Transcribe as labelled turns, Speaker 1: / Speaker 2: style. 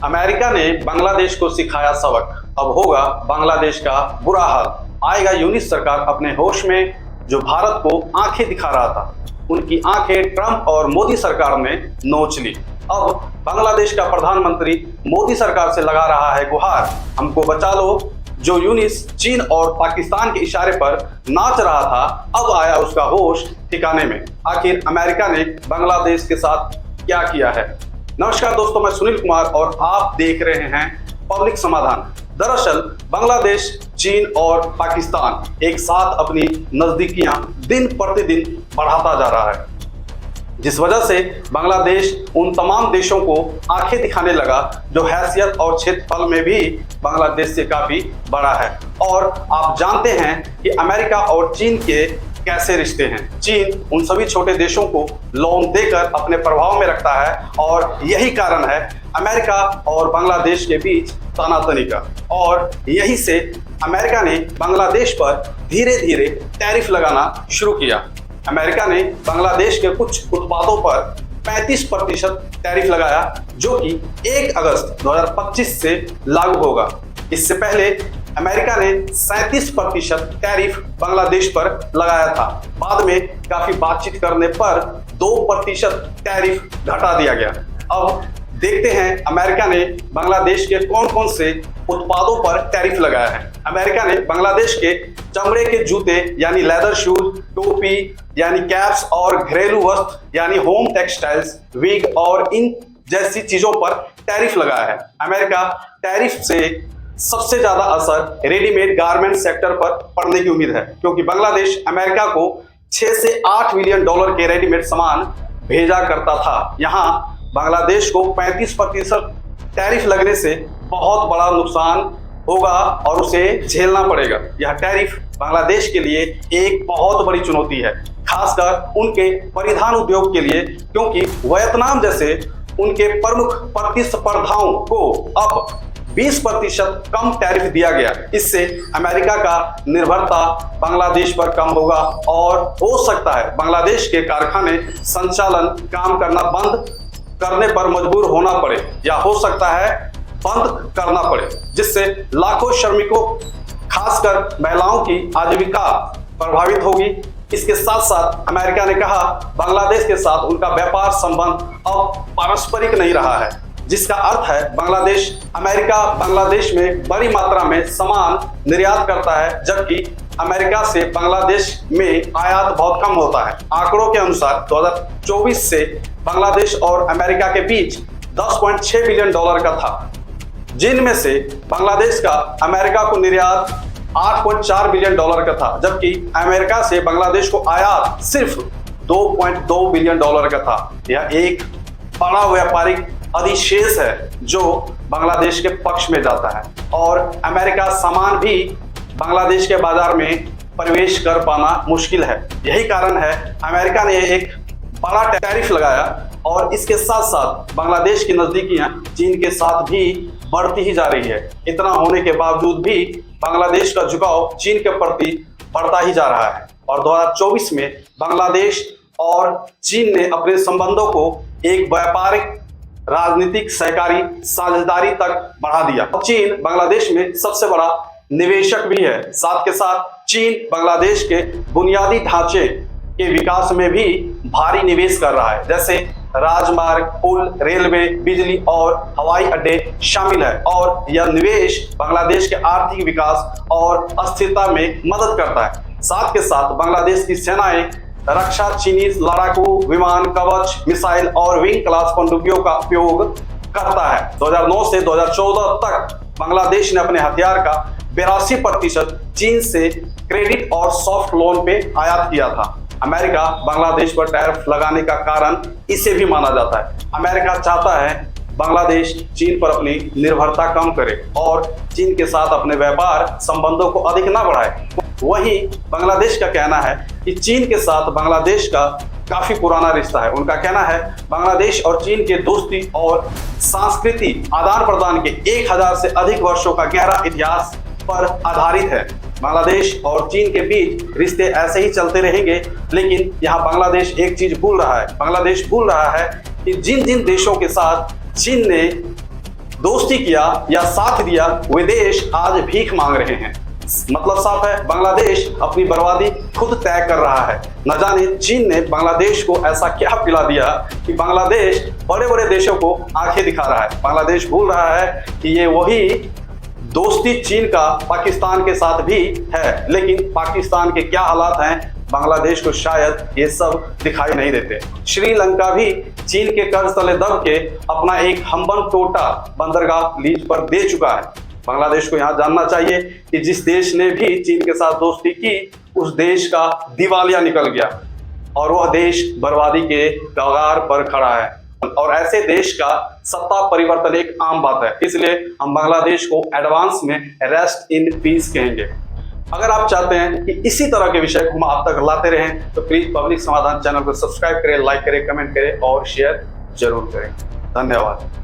Speaker 1: America ने बांग्लादेश को सिखाया सबक, अब होगा बांग्लादेश का बुरा हाल। आएगा यूनिस सरकार अपने होश में, जो भारत को आंखें दिखा रहा था, उनकी आंखें ट्रंप और मोदी सरकार ने नोच ली। अब बांग्लादेश का प्रधानमंत्री मोदी सरकार से लगा रहा है गुहार, हमको बचा लो। जो यूनिस चीन और पाकिस्तान के इशारे पर नाच रहा था, अब आया उसका होश ठिकाने में। आखिर अमेरिका ने बांग्लादेश के साथ क्या किया है? नमस्कार दोस्तों, मैं सुनील कुमार और आप देख रहे हैं पब्लिक समाधान। दरअसल बांग्लादेश, चीन और पाकिस्तान एक साथ अपनी नजदीकियां दिन प्रतिदिन बढ़ाता जा रहा है, जिस वजह से बांग्लादेश उन तमाम देशों को आंखें दिखाने लगा जो हैसियत और क्षेत्रफल में भी बांग्लादेश से काफी बड़ा है। और आप जानते हैं कि अमेरिका और चीन के कैसे रिश्ते हैं। चीन उन सभी छोटे देशों को लोन देकर अपने प्रभाव में रखता है और यही कारण है अमेरिका और बांग्लादेश के बीच तनातनी का। और यही से अमेरिका ने बांग्लादेश पर धीरे धीरे टैरिफ लगाना शुरू किया। अमेरिका ने बांग्लादेश के कुछ उत्पादों पर 35% टैरिफ लगाया, जो कि 1 अगस्त 2025 से लागू होगा। इससे पहले अमेरिका ने 37% टैरिफ बांग्लादेश पर लगाया था। बाद में काफी बातचीत करने पर 2% टैरिफ घटा दिया गया। अब देखते हैं अमेरिका ने बांग्लादेश के कौन कौन से उत्पादों पर टैरिफ लगाया है। अमेरिका ने बांग्लादेश के चमड़े के जूते यानी लेदर शूज, टोपी यानी कैप्स और घरेलू वस्त्र यानी होम टेक्सटाइल्स, विग और इन जैसी चीजों पर टैरिफ लगाया है। अमेरिका टैरिफ से सबसे ज्यादा असर रेडीमेड गारमेंट सेक्टर पर पड़ने की उम्मीद है, क्योंकि बांग्लादेश अमेरिका को 6 से 8 बिलियन डॉलर के रेडीमेड सामान भेजा करता था। यहाँ बांग्लादेश को 35% टैरिफ लगने से बहुत बड़ा नुकसान होगा और उसे झेलना पड़ेगा। यह टैरिफ बांग्लादेश के लिए एक बहुत बड़ी चुनौती है, खासकर उनके परिधान उद्योग के लिए, क्योंकि वियतनाम जैसे उनके प्रमुख प्रतिस्पर्धाओं को अब 20% कम टैरिफ दिया गया। इससे अमेरिका का निर्भरता बांग्लादेश पर कम होगा और हो सकता है बांग्लादेश के कारखाने संचालन काम करना बंद करने पर मजबूर होना पड़े, या हो सकता है बंद करना पड़े, जिससे लाखों श्रमिकों खासकर महिलाओं की आजीविका प्रभावित होगी। इसके साथ साथ अमेरिका ने कहा बांग्लादेश के साथ उनका व्यापार संबंध अब पारस्परिक नहीं रहा है, जिसका अर्थ है अमेरिका बांग्लादेश में बड़ी मात्रा में सामान निर्यात करता है, जबकि अमेरिका से बांग्लादेश में आयात बहुत कम होता है। आंकड़ों के अनुसार 2024 से बांग्लादेश और अमेरिका के बीच 10.6 बिलियन डॉलर का था, जिनमें से बांग्लादेश का अमेरिका को निर्यात 8.4 बिलियन डॉलर का था, जबकि अमेरिका से बांग्लादेश को आयात सिर्फ 2.2 बिलियन डॉलर का था। यह एक बड़ा व्यापारिक अधिशेष है जो बांग्लादेश के पक्ष में जाता है, और अमेरिका सामान भी बांग्लादेश के बाजार में प्रवेश कर पाना मुश्किल है। यही कारण है अमेरिका ने एक बड़ा टैरिफ लगाया, और इसके साथ साथ बांग्लादेश की नजदीकियां चीन के साथ भी बढ़ती ही जा रही है। इतना होने के बावजूद भी बांग्लादेश का झुकाव चीन के प्रति बढ़ता ही जा रहा है, और 2024 में बांग्लादेश और चीन ने अपने संबंधों को एक व्यापारिक, राजनीतिक, सहकारी साझेदारी तक बढ़ा दिया। चीन बांग्लादेश में सबसे बड़ा निवेशक भी है। साथ के साथ चीन बांग्लादेश के बुनियादी ढांचे के विकास में भी भारी निवेश कर रहा है, जैसे राजमार्ग, पुल, रेलवे, बिजली और हवाई अड्डे शामिल है। और यह निवेश बांग्लादेश के आर्थिक विकास और अस्थिरता में मदद करता है। साथ के साथ बांग्लादेश की सेनाएं रक्षा चीनी लड़ाकू विमान, कवच, मिसाइल और विंग क्लास पनडुब्बियों का उपयोग करता है। 2009 से 2014 तक बांग्लादेश ने अपने हथियार का 82% चीन से क्रेडिट और सॉफ्ट लोन पे आयात किया था। अमेरिका बांग्लादेश पर टैरिफ लगाने का कारण इसे भी माना जाता है। अमेरिका चाहता है बांग्लादेश चीन पर अपनी निर्भरता कम करे और चीन के साथ अपने व्यापार संबंधों को अधिक ना बढ़ाए। वहीं बांग्लादेश का कहना है कि चीन के साथ बांग्लादेश का काफी पुराना रिश्ता है। उनका कहना है बांग्लादेश और चीन के दोस्ती और सांस्कृतिक आदान प्रदान के 1000 से अधिक वर्षों का गहरा इतिहास पर आधारित है। बांग्लादेश और चीन के बीच रिश्ते ऐसे ही चलते रहेंगे, लेकिन यहाँ बांग्लादेश एक चीज भूल रहा है। बांग्लादेश भूल रहा है कि जिन जिन देशों के साथ चीन ने दोस्ती किया या साथ दिया, वे देश आज भीख मांग रहे हैं। मतलब साफ है, बांग्लादेश अपनी बर्बादी खुद तय कर रहा है। न जाने चीन ने बांग्लादेश को ऐसा क्या पिला दिया कि बांग्लादेश बड़े बड़े देशों को आंखें दिखा रहा है। बांग्लादेश भूल रहा है कि ये वही दोस्ती चीन का पाकिस्तान के साथ भी है, लेकिन पाकिस्तान के क्या हालात हैं बांग्लादेश को शायद ये सब दिखाई नहीं देते। श्रीलंका भी चीन के कर्ज तले दब के अपना एक हम्बनटोटा बंदरगाह लीज पर दे चुका है। बांग्लादेश को यहाँ जानना चाहिए कि जिस देश ने भी चीन के साथ दोस्ती की, उस देश का दिवालिया निकल गया और वह देश बर्बादी के कगार पर खड़ा है। और ऐसे देश का सत्ता परिवर्तन एक आम बात है, इसलिए हम बांग्लादेश को एडवांस में रेस्ट इन पीस कहेंगे। अगर आप चाहते हैं कि इसी तरह के विषय को हम आप तक लाते रहें तो प्लीज पब्लिक समाधान चैनल को सब्सक्राइब करें, लाइक करें, कमेंट करें और शेयर जरूर करें। धन्यवाद।